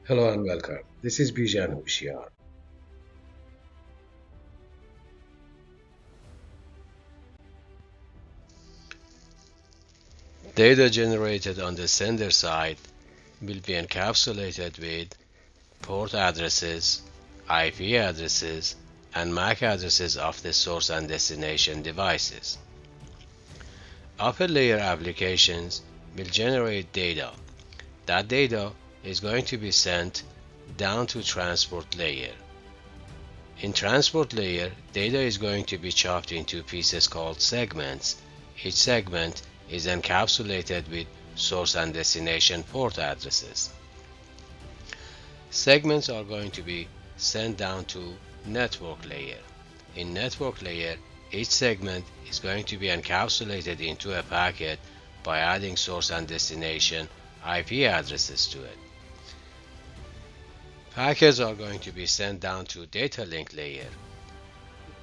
Hello and welcome. This is Bijan Hushiar. Data generated on the sender side will be encapsulated with port addresses, IP addresses, and MAC addresses of the source and destination devices. Upper layer applications will generate data. That data is going to be sent down to transport layer. In transport layer, data is going to be chopped into pieces called segments. Each segment is encapsulated with source and destination port addresses. Segments are going to be sent down to network layer. In network layer, each segment is going to be encapsulated into a packet by adding source and destination IP addresses to it. Packets are going to be sent down to data link layer.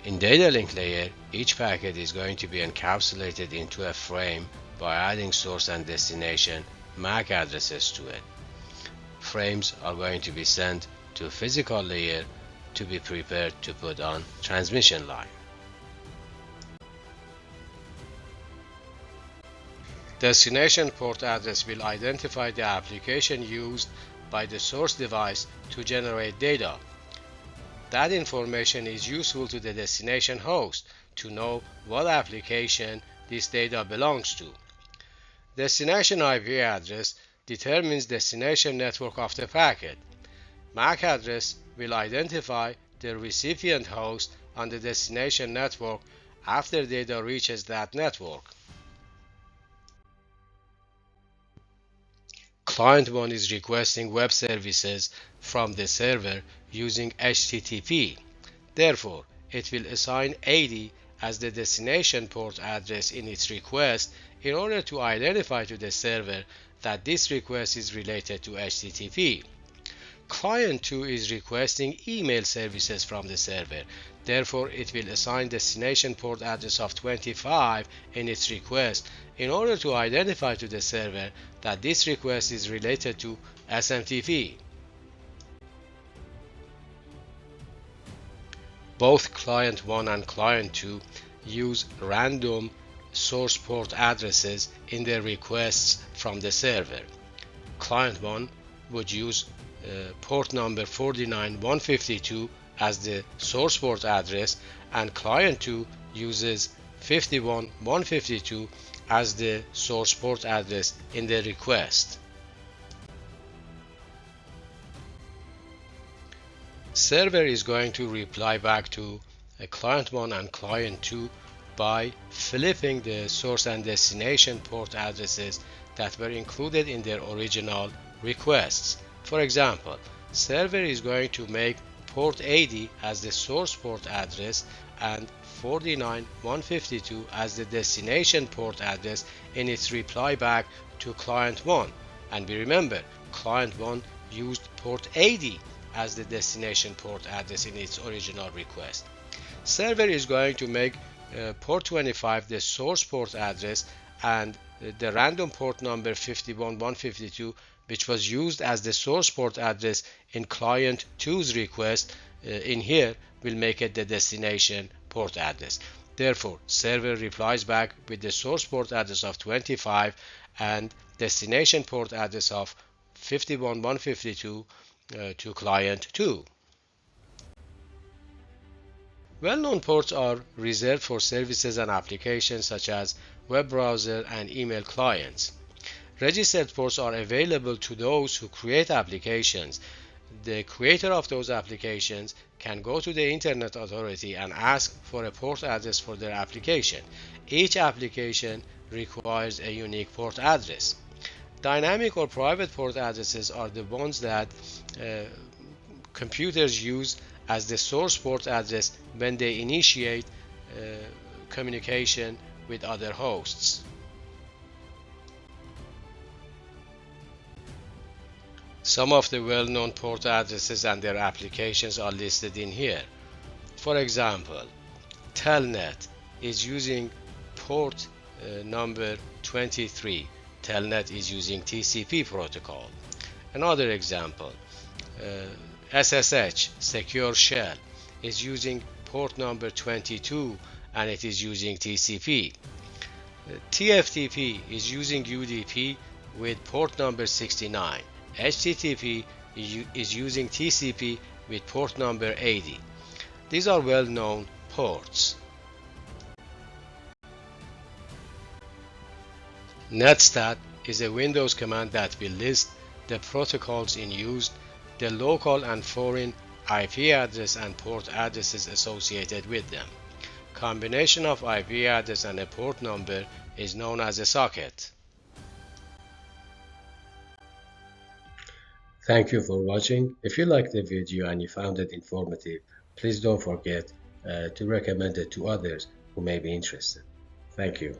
In data link layer, each packet is going to be encapsulated into a frame by adding source and destination MAC addresses to it. Frames are going to be sent to physical layer to be prepared to put on transmission line. Destination port address will identify the application used by the source device to generate data. That information is useful to the destination host to know what application this data belongs to. Destination IP address determines destination network of the packet. MAC address will identify the recipient host on the destination network after data reaches that network. Client 1 is requesting web services from the server using HTTP. Therefore, it will assign 80 as the destination port address in its request in order to identify to the server that this request is related to HTTP. Client 2 is requesting email services from the server. Therefore, it will assign destination port address of 25 in its request in order to identify to the server that this request is related to SMTP. Both client 1 and client 2 use random source port addresses in their requests from the server. Client 1 would use port number 49152 as the source port address, and client 2 uses 51152 as the source port address in the request. Server is going to reply back to client 1 and client 2 by flipping the source and destination port addresses that were included in their original requests. For example, server is going to make port 80 as the source port address and 49152 as the destination port address in its reply back to client 1. And we remember, client 1 used port 80 as the destination port address in its original request. Server is going to make port 25 the source port address and the random port number 51152, which was used as the source port address in client 2's request, in here will make it the destination port address. Therefore, server replies back with the source port address of 25 and destination port address of 51152 to client 2. Well-known ports are reserved for services and applications such as web browser and email clients. Registered ports are available to those who create applications. The creator of those applications can go to the Internet Authority and ask for a port address for their application. Each application requires a unique port address. Dynamic or private port addresses are the ones that computers use as the source port address when they initiate communication with other hosts. Some of the well-known port addresses and their applications are listed in here. For example, Telnet is using port number 23. Telnet is using TCP protocol. Another example, SSH, Secure Shell, is using port number 22 and it is using TCP. TFTP is using UDP with port number 69. HTTP is using TCP with port number 80. These are well-known ports. Netstat is a Windows command that will list the protocols in use, the local and foreign IP address and port addresses associated with them. Combination of IP address and a port number is known as a socket. Thank you for watching. If you liked the video and you found it informative, please don't forget to recommend it to others who may be interested. Thank you.